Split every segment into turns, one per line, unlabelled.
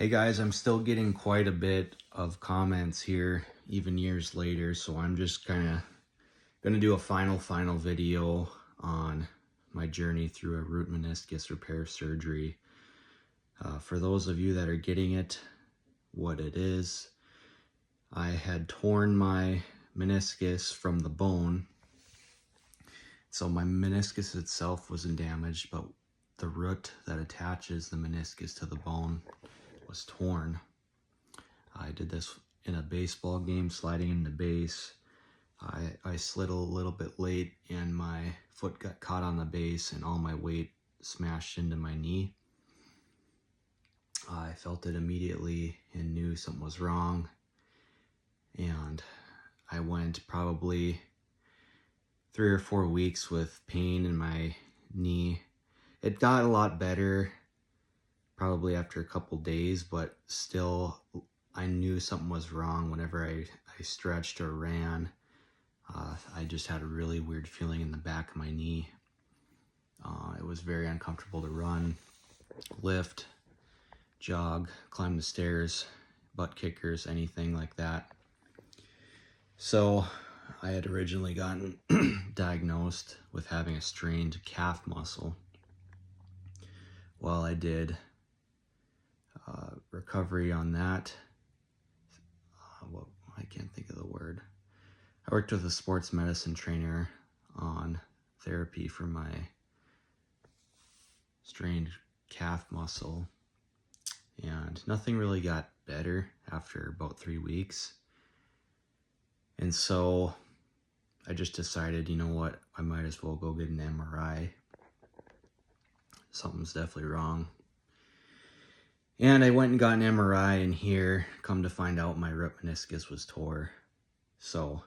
Hey guys, I'm still getting quite a bit of comments here, even years later, so I'm just gonna do a final video on my journey through a root meniscus repair surgery. For those of you that are getting it, what it is, I had torn my meniscus from the bone, so my meniscus itself wasn't damaged, but the root that attaches the meniscus to the bone was torn. I did this in a baseball game, sliding into base. I slid a little bit late and my foot got caught on the base and all my weight smashed into my knee. I felt it immediately and knew something was wrong. And I went probably 3 or 4 weeks with pain in my knee. It got a lot better probably after a couple days, but still I knew something was wrong whenever I stretched or ran. I just had a really weird feeling in the back of my knee. It was very uncomfortable to run, lift, jog, climb the stairs, butt kickers, anything like that. So I had originally gotten diagnosed with having a strained calf muscle. Well, I did recovery on that. I can't think of the word. I worked with a sports medicine trainer on therapy for my strained calf muscle, and nothing really got better after about 3 weeks. And so I just decided, you know what, I might as well go get an MRI. Something's definitely wrong. And I went and got an MRI, and here, come to find out, my root meniscus was tore. So,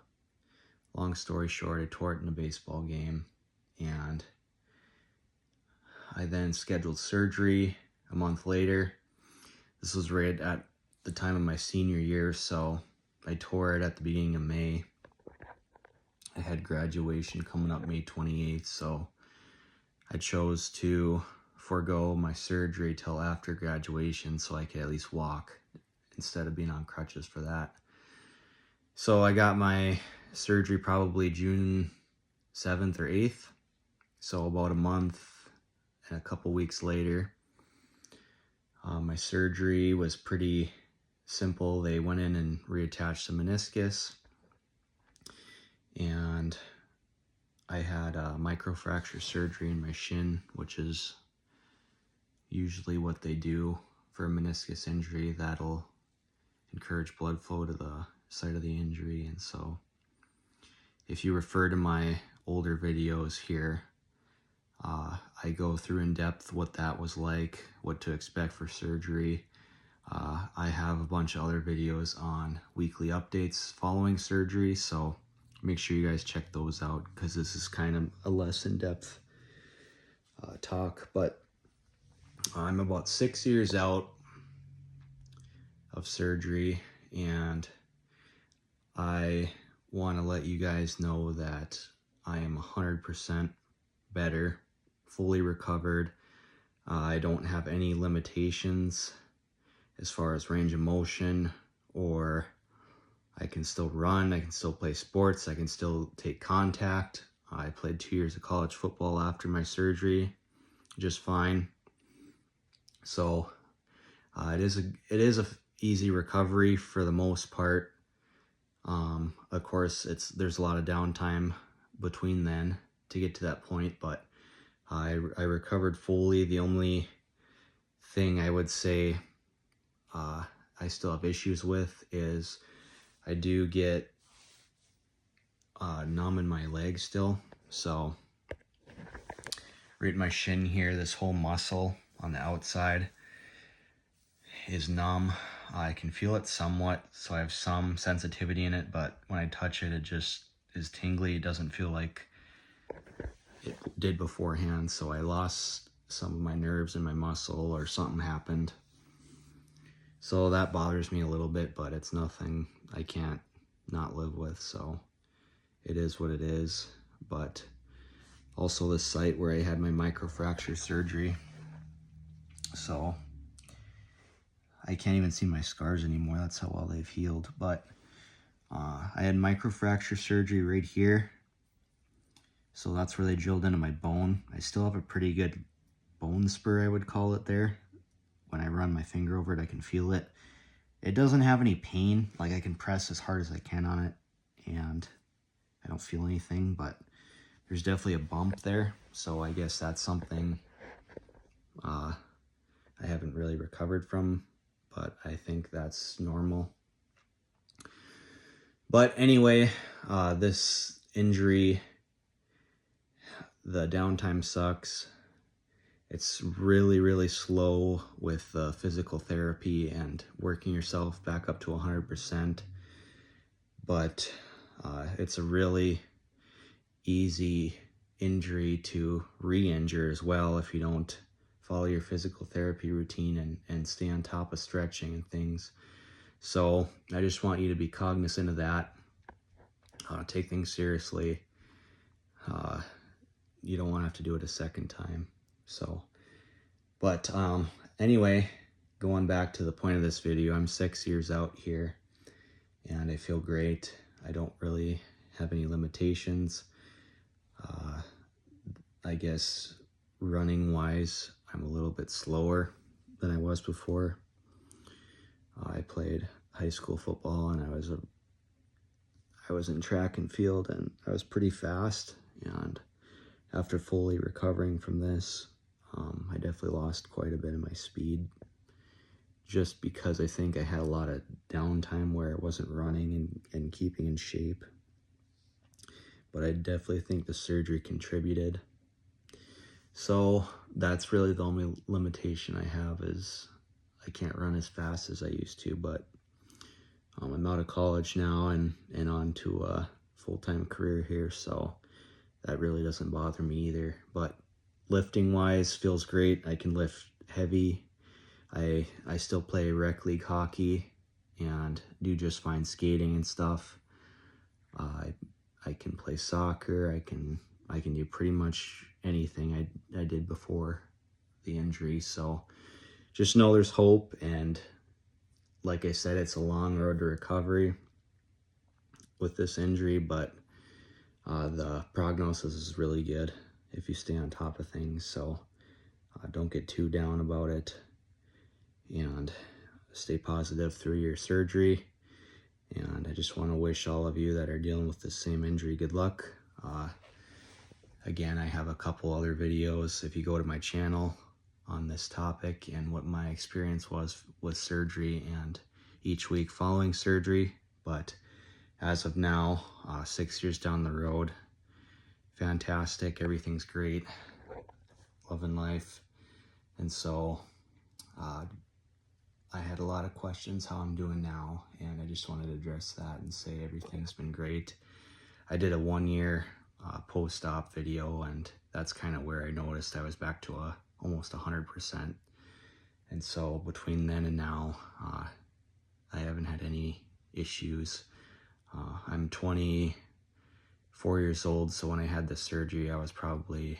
long story short, I tore it in a baseball game, and I then scheduled surgery a month later. This was right at the time of my senior year, so I tore it at the beginning of May. I had graduation coming up May 28th, so I chose to forego my surgery till after graduation so I could at least walk instead of being on crutches for that. So I got my surgery probably June 7th or 8th. So about a month and a couple weeks later. My surgery was pretty simple. They went in and reattached the meniscus. And I had a microfracture surgery in my shin, which is usually what they do for a meniscus injury. That'll encourage blood flow to the site of the injury. And so if you refer to my older videos here, I go through in depth what that was like, what to expect for surgery. I have a bunch of other videos on weekly updates following surgery, so make sure you guys check those out, because this is kind of a less in-depth talk. But I'm about 6 years out of surgery, and I want to let you guys know that I am 100% better, fully recovered. I don't have any limitations as far as range of motion, or I can still run, I can still play sports, I can still take contact. I played 2 years of college football after my surgery just fine. So it is a easy recovery for the most part. Of course, there's a lot of downtime between then to get to that point, but I recovered fully. The only thing I would say I still have issues with is I do get numb in my legs still. So right in my shin here, this whole muscle on the outside is numb. I can feel it somewhat, so I have some sensitivity in it, but when I touch it, it just is tingly. It doesn't feel like it did beforehand, so I lost some of my nerves in my muscle, or something happened. So that bothers me a little bit, but it's nothing I can't not live with, so it is what it is. But also the site where I had my microfracture surgery. So I I can't even see my scars anymore. That's how well they've healed. But I had microfracture surgery right here. So that's where they drilled into my bone. I still have a pretty good bone spur, I would call it there. When I run my finger over it, I can feel it. It doesn't have any pain. Like, I can press as hard as I can on it and I don't feel anything, but there's definitely a bump there. So I guess that's something I haven't really recovered from, but I think that's normal. But anyway, this injury, the downtime sucks. It's really, really slow with physical therapy and working yourself back up to 100%. But it's a really easy injury to re-injure as well if you don't follow your physical therapy routine and stay on top of stretching and things. So I just want you to be cognizant of that. Take things seriously. You don't want to have to do it a second time. So, but anyway, going back to the point of this video, I'm 6 years out here and I feel great. I don't really have any limitations. I guess running wise, I'm a little bit slower than I was before. I played high school football and I was in track and field and I was pretty fast, and after fully recovering from this, I definitely lost quite a bit of my speed just because I think I had a lot of downtime where I wasn't running and keeping in shape. But I definitely think the surgery contributed. So that's really the only limitation I have, is I can't run as fast as I used to, but I'm out of college now and on to a full-time career here, so that really doesn't bother me either. But lifting wise, feels great. I can lift heavy. I still play rec league hockey and do just fine skating and stuff. I can play soccer. I can do pretty much anything I did before the injury. So just know there's hope, and like I said, it's a long road to recovery with this injury, but the prognosis is really good if you stay on top of things. So don't get too down about it and stay positive through your surgery. And I just want to wish all of you that are dealing with the same injury good luck. Again, I have a couple other videos if you go to my channel on this topic and what my experience was with surgery and each week following surgery. But as of now, 6 years down the road, fantastic, everything's great, loving life. And so I had a lot of questions how I'm doing now, and I just wanted to address that and say everything's been great. I did a 1 year post-op video, and that's kind of where I noticed I was back to almost 100%. And so between then and now, I haven't had any issues. I'm 24 years old, so when I had the surgery, I was probably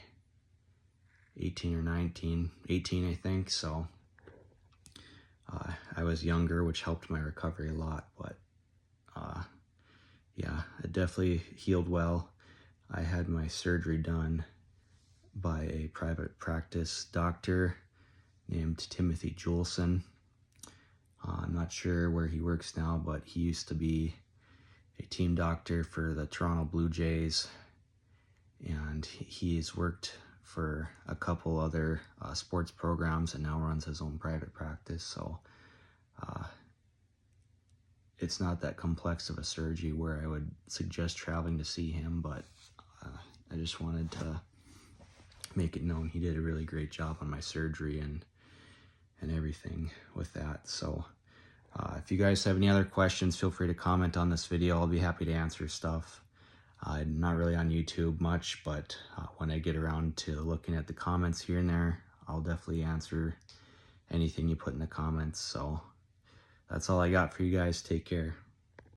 18 or 19, 18 I think, so I was younger, which helped my recovery a lot. But yeah, it definitely healed well. I had my surgery done by a private practice doctor named Timothy Juleson. I'm not sure where he works now, but he used to be a team doctor for the Toronto Blue Jays, and he's worked for a couple other sports programs and now runs his own private practice. So it's not that complex of a surgery where I would suggest traveling to see him, but I just wanted to make it known he did a really great job on my surgery and everything with that. So if you guys have any other questions, feel free to comment on this video. I'll be happy to answer stuff. I'm not really on YouTube much, but when I get around to looking at the comments here and there, I'll definitely answer anything you put in the comments. So that's all I got for you guys. Take care.